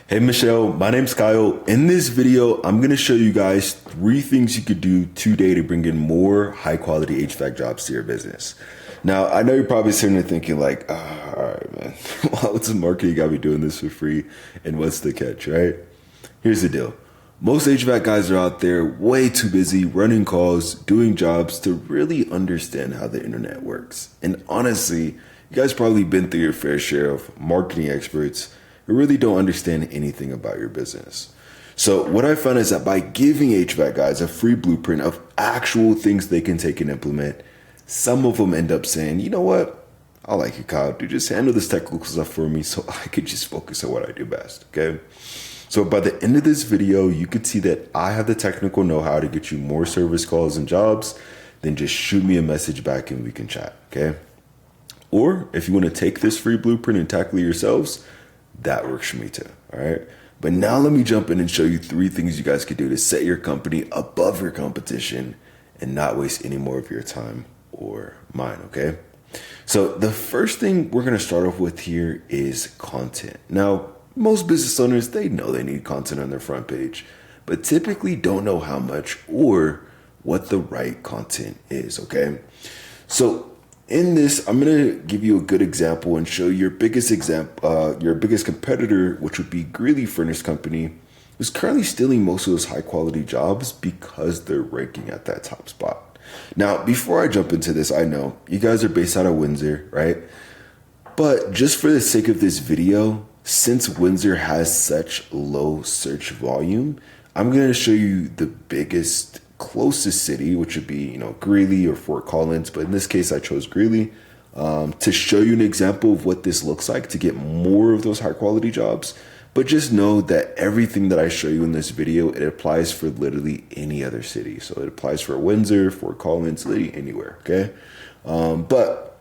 Hey Michelle, my name's Kyle. In this video, I'm going to show you guys 3 things you could do today to bring in more high quality HVAC jobs to your business. Now, I know you're probably sitting there thinking like, all right, man, what's the market? You got me doing this for free. And what's the catch, right? Here's the deal. Most HVAC guys are out there way too busy running calls, doing jobs to really understand how the internet works. And honestly, you guys probably been through your fair share of marketing experts who really don't understand anything about your business. So what I found is that by giving HVAC guys a free blueprint of actual things they can take and implement, some of them end up saying, you know what? I like you, Kyle. Dude, just handle this technical stuff for me so I could just focus on what I do best, okay? So by the end of this video, you could see that I have the technical know-how to get you more service calls and jobs. Then just shoot me a message back and we can chat, okay? Or if you want to take this free blueprint and tackle it yourselves, that works for me too, all right? But now let me jump in and show you 3 things you guys could do to set your company above your competition and not waste any more of your time or mine, okay? So the first thing we're going to start off with here is content. Now, most business owners, they know they need content on their front page, but typically don't know how much or what the right content is, okay? So in this, I'm going to give you a good example and show your biggest competitor, which would be Greeley Furnace Company, who's currently stealing most of those high quality jobs because they're ranking at that top spot. Now, before I jump into this, I know you guys are based out of Windsor, right? But just for the sake of this video, since Windsor has such low search volume, I'm going to show you the biggest closest city, which would be, Greeley or Fort Collins. But in this case, I chose Greeley to show you an example of what this looks like to get more of those high quality jobs. But just know that everything that I show you in this video, it applies for literally any other city. So it applies for Windsor, Fort Collins, literally anywhere, okay? But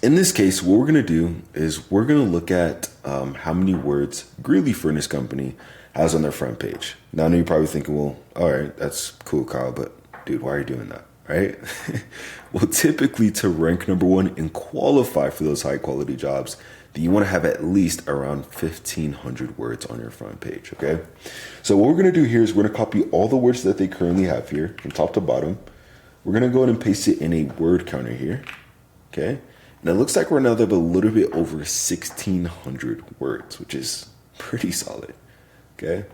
in this case, what we're going to do is we're going to look at how many words Greeley Furnace Company has on their front page. Now, I know you're probably thinking, well, all right, that's cool, Kyle, but dude, why are you doing that, right? Well, typically to rank number 1 and qualify for those high quality jobs, then you want to have at least around 1,500 words on your front page, okay? So what we're going to do here is we're going to copy all the words that they currently have here from top to bottom. We're going to go ahead and paste it in a word counter here, okay? And it looks like right now they have a little bit over 1,600 words, which is pretty solid. Okay,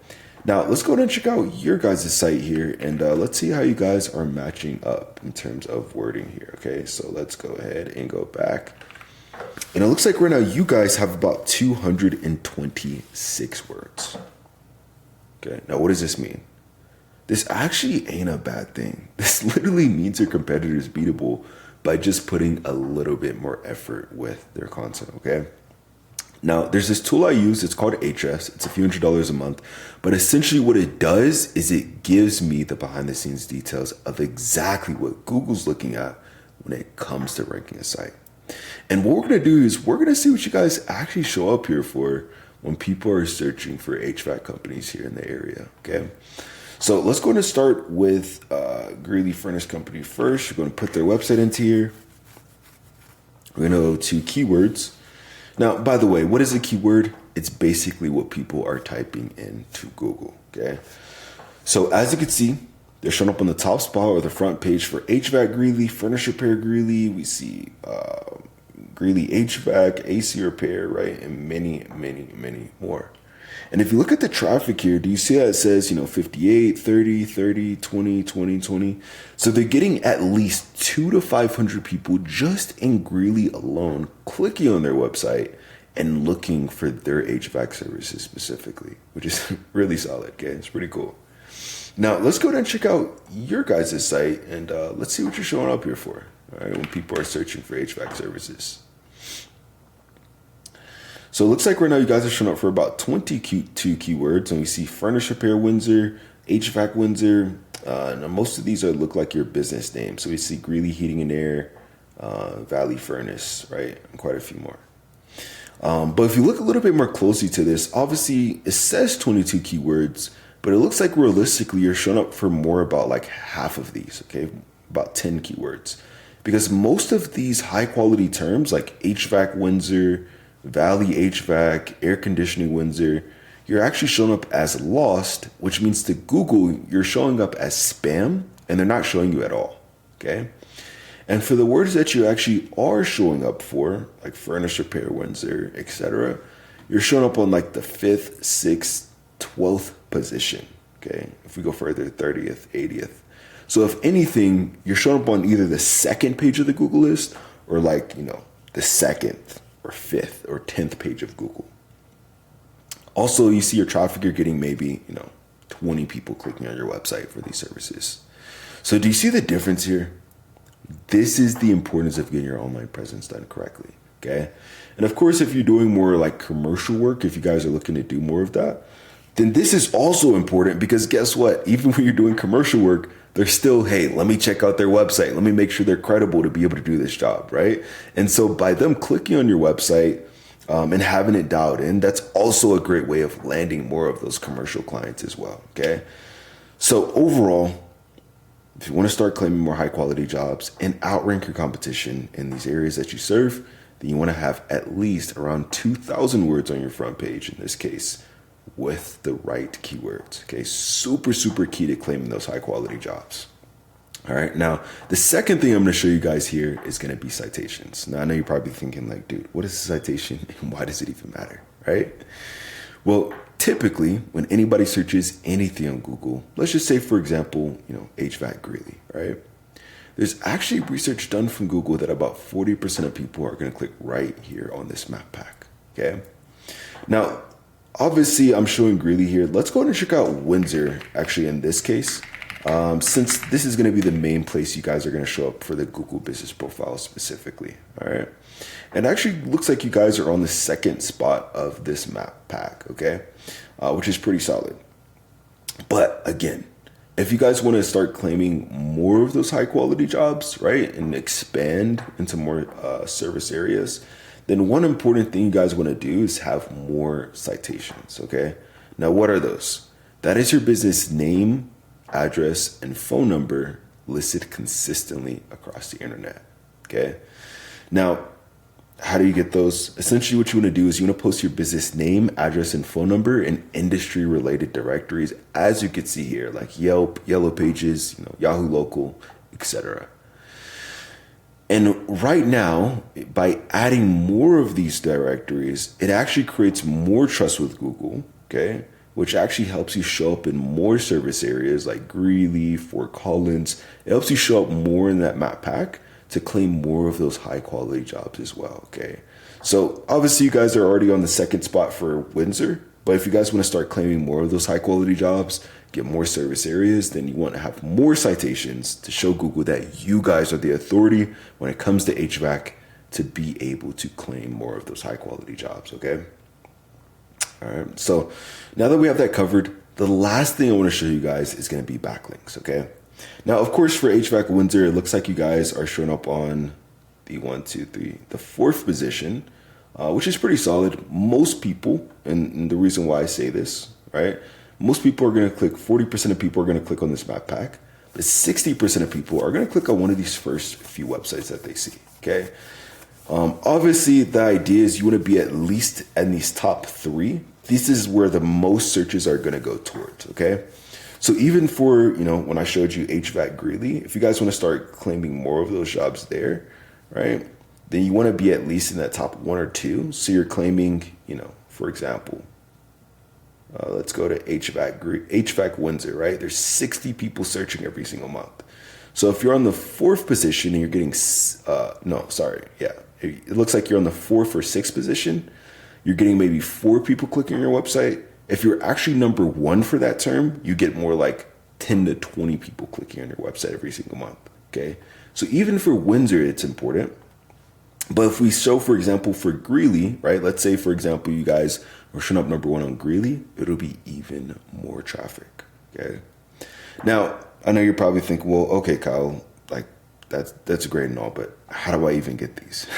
now let's go ahead and check out your guys' site here and let's see how you guys are matching up in terms of wording here. Okay, so let's go ahead and go back. And it looks like right now you guys have about 226 words. Okay, now what does this mean? This actually ain't a bad thing. This literally means your competitor is beatable by just putting a little bit more effort with their content, okay? Now, there's this tool I use. It's called Ahrefs. It's a few $100s a month. But essentially what it does is it gives me the behind the scenes details of exactly what Google's looking at when it comes to ranking a site. And what we're going to do is we're going to see what you guys actually show up here for when people are searching for HVAC companies here in the area, okay? So let's go ahead and start with Greeley Furnace Company first. We're going to put their website into here. We're going to go to keywords. Now, by the way, what is a keyword? It's basically what people are typing into Google, okay? So as you can see, they're showing up on the top spot or the front page for HVAC Greeley, furnace repair Greeley. We see Greeley HVAC, AC repair, right? And many, many, many more. And if you look at the traffic here, do you see how it says, 58, 30, 30, 20, 20, 20? So they're getting at least 200 to 500 people just in Greeley alone clicking on their website and looking for their HVAC services specifically, which is really solid, okay? It's pretty cool. Now, let's go ahead and check out your guys' site and let's see what you're showing up here for, all right, when people are searching for HVAC services. So it looks like right now you guys are showing up for about 22 keywords, and we see furnace repair Windsor, HVAC Windsor. Now most of these look like your business name. So we see Greeley Heating and Air, Valley Furnace, right, and quite a few more. But if you look a little bit more closely to this, obviously it says 22 keywords, but it looks like realistically you're showing up for more about like half of these, okay, about 10 keywords. Because most of these high quality terms like HVAC Windsor, Valley HVAC, air conditioning Windsor, you're actually showing up as lost, which means to Google, you're showing up as spam and they're not showing you at all. Okay. And for the words that you actually are showing up for, like furnace repair, Windsor, etc., you're showing up on like the 5th, 6th, 12th position. Okay. If we go further, 30th, 80th. So if anything, you're showing up on either the second page of the Google list or like, the 2nd or 5th or 10th page of Google. Also, you see your traffic, you're getting maybe, 20 people clicking on your website for these services. So do you see the difference here? This is the importance of getting your online presence done correctly. Okay. And of course, if you're doing more like commercial work, if you guys are looking to do more of that, then this is also important because guess what? Even when you're doing commercial work, they're still, hey, let me check out their website. Let me make sure they're credible to be able to do this job, right? And so by them clicking on your website and having it dialed in, that's also a great way of landing more of those commercial clients as well, okay? So overall, if you want to start claiming more high quality jobs and outrank your competition in these areas that you serve, then you want to have at least around 2,000 words on your front page in this case, with the right keywords. Okay, super, super key to claiming those high quality jobs. All right, now the second thing I'm going to show you guys here is going to be citations. Now I know you're probably thinking like, dude, what is a citation and why does it even matter, right? Well, typically when anybody searches anything on Google, let's just say for example, HVAC Greeley, right? There's actually research done from Google that about 40% of people are going to click right here on this map pack. Okay, now obviously, I'm showing Greeley here. Let's go ahead and check out Windsor, actually, in this case, since this is going to be the main place you guys are going to show up for the Google business profile specifically. All right. And actually looks like you guys are on the 2nd spot of this map pack, okay, which is pretty solid. But again, if you guys want to start claiming more of those high quality jobs, right, and expand into more service areas, then one important thing you guys want to do is have more citations, okay? Now, what are those? That is your business name, address, and phone number listed consistently across the internet, okay? Now, how do you get those? Essentially, what you want to do is you want to post your business name, address, and phone number in industry-related directories, as you can see here, like Yelp, Yellow Pages, Yahoo Local, etc. And right now, by adding more of these directories, it actually creates more trust with Google, okay? Which actually helps you show up in more service areas like Greeley, Fort Collins. It helps you show up more in that map pack to claim more of those high quality jobs as well, okay? So obviously you guys are already on the 2nd spot for Windsor, but if you guys want to start claiming more of those high quality jobs, get more service areas, then you want to have more citations to show Google that you guys are the authority when it comes to HVAC to be able to claim more of those high quality jobs, okay? All right, so now that we have that covered, the last thing I want to show you guys is going to be backlinks, okay? Now, of course, for HVAC Windsor, it looks like you guys are showing up on the 4th position, which is pretty solid. Most people, and the reason why I say this, right? Most people are going to click, 40% of people are going to click on this map pack, but 60% of people are going to click on one of these first few websites that they see, okay? Obviously, the idea is you want to be at least in these top 3. This is where the most searches are going to go towards, okay? So even for, when I showed you HVAC Greeley, if you guys want to start claiming more of those jobs there, right, then you want to be at least in that top 1 or 2. So you're claiming, for example, let's go to HVAC Windsor, right? There's 60 people searching every single month. So if you're on the 4th position and you're getting, it looks like you're on the 4th or 6th position, you're getting maybe 4 people clicking on your website. If you're actually number 1 for that term, you get more like 10 to 20 people clicking on your website every single month, okay? So even for Windsor, it's important. But if we show, for example, for Greeley, right? Let's say, for example, you guys are showing up number 1 on Greeley, it'll be even more traffic, okay? Now, I know you're probably thinking, well, okay, Kyle, like that's great and all, but how do I even get these?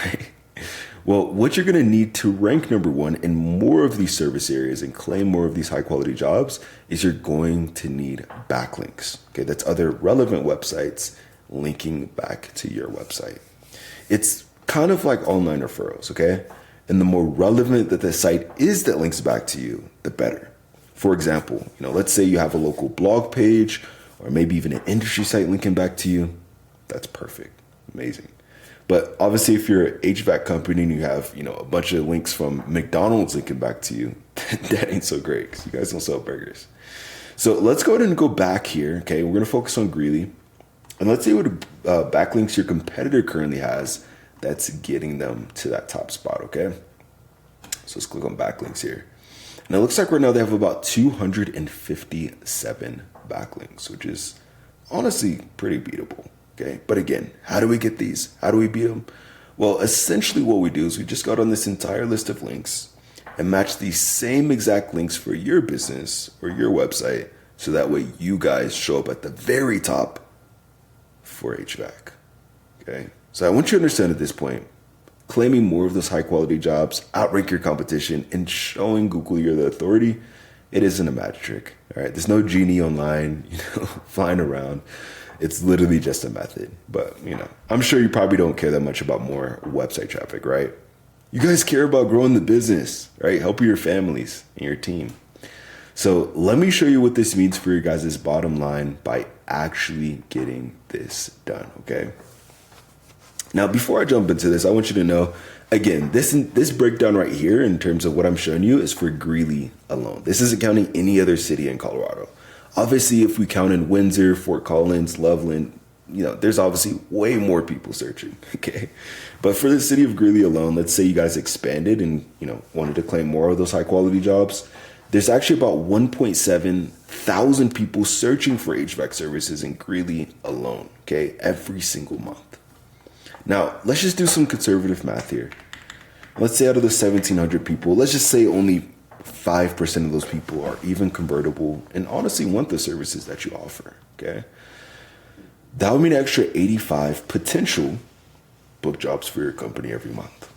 Well, what you're going to need to rank number 1 in more of these service areas and claim more of these high quality jobs is you're going to need backlinks. Okay, that's other relevant websites linking back to your website. It's kind of like online referrals, okay? And the more relevant that the site is that links back to you, the better. For example, let's say you have a local blog page or maybe even an industry site linking back to you. That's perfect. Amazing. But obviously, if you're an HVAC company and you have, a bunch of links from McDonald's linking back to you, that ain't so great because you guys don't sell burgers. So let's go ahead and go back here. Okay, we're going to focus on Greeley. And let's see what backlinks your competitor currently has that's getting them to that top spot, okay? So let's click on backlinks here. And it looks like right now they have about 257 backlinks, which is honestly pretty beatable. Okay, but again, how do we get these? How do we beat them? Well, essentially what we do is we just got on this entire list of links and match these same exact links for your business or your website, so that way you guys show up at the very top for HVAC. Okay, so I want you to understand at this point, claiming more of those high quality jobs, outrank your competition, and showing Google you're the authority, it isn't a magic trick. All right, there's no genie online, flying around. It's literally just a method. But, I'm sure you probably don't care that much about more website traffic, right? You guys care about growing the business, right? Helping your families and your team. So let me show you what this means for your guys' bottom line by actually getting this done, okay? Now, before I jump into this, I want you to know, again, this breakdown right here in terms of what I'm showing you is for Greeley alone. This isn't counting any other city in Colorado. Obviously, if we count in Windsor, Fort Collins, Loveland, there's obviously way more people searching, okay? But for the city of Greeley alone, let's say you guys expanded and, wanted to claim more of those high quality jobs. There's actually about 1.7 thousand people searching for HVAC services in Greeley alone, okay? Every single month. Now, let's just do some conservative math here. Let's say out of the 1,700 people, let's just say only 5% of those people are even convertible and honestly want the services that you offer, okay? That would mean an extra 85 potential book jobs for your company every month.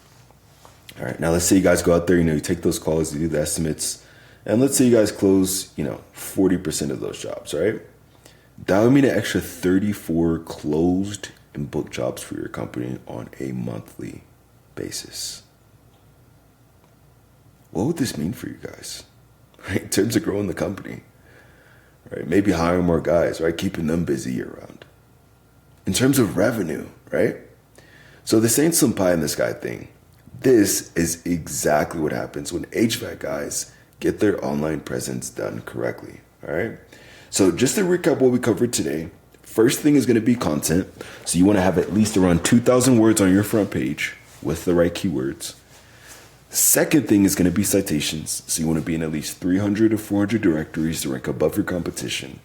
All right, now let's say you guys go out there, you take those calls, you do the estimates, and let's say you guys close, 40% of those jobs, right? That would mean an extra 34 closed and booked jobs for your company on a monthly basis. What would this mean for you guys, right? In terms of growing the company, right? Maybe hiring more guys, right? Keeping them busy year round. In terms of revenue, right? So this ain't some pie in the sky thing. This is exactly what happens when HVAC guys get their online presence done correctly, all right? So just to recap what we covered today, first thing is going to be content. So you want to have at least around 2,000 words on your front page with the right keywords. Second thing is going to be citations. So you want to be in at least 300 to 400 directories to rank above your competition.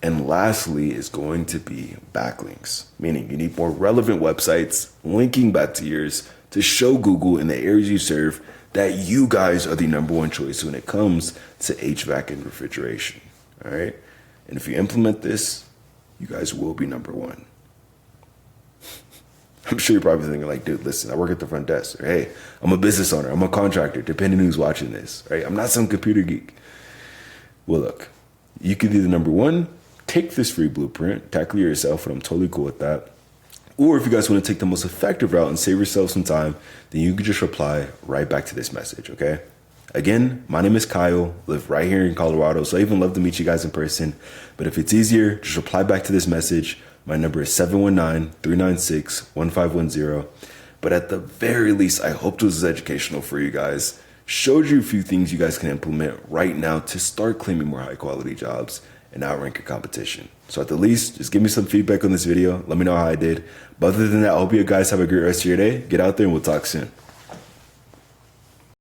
And lastly is going to be backlinks, meaning you need more relevant websites linking back to yours to show Google in the areas you serve that you guys are the number one choice when it comes to HVAC and refrigeration. All right. And if you implement this, you guys will be number one. I'm sure you're probably thinking like, dude, listen, I work at the front desk. Or, hey, I'm a business owner. I'm a contractor, depending who's watching this, right? I'm not some computer geek. Well, look, you could be the number one, take this free blueprint, tackle it yourself, and I'm totally cool with that. Or if you guys want to take the most effective route and save yourself some time, then you can just reply right back to this message, okay? Again, my name is Kyle, live right here in Colorado, so I even love to meet you guys in person. But if it's easier, just reply back to this message. My number is 719-396-1510. But at the very least, I hope this was educational for you guys. Showed you a few things you guys can implement right now to start claiming more high quality jobs and outrank your competition. So at the least, just give me some feedback on this video. Let me know how I did. But other than that, I hope you guys have a great rest of your day. Get out there and we'll talk soon.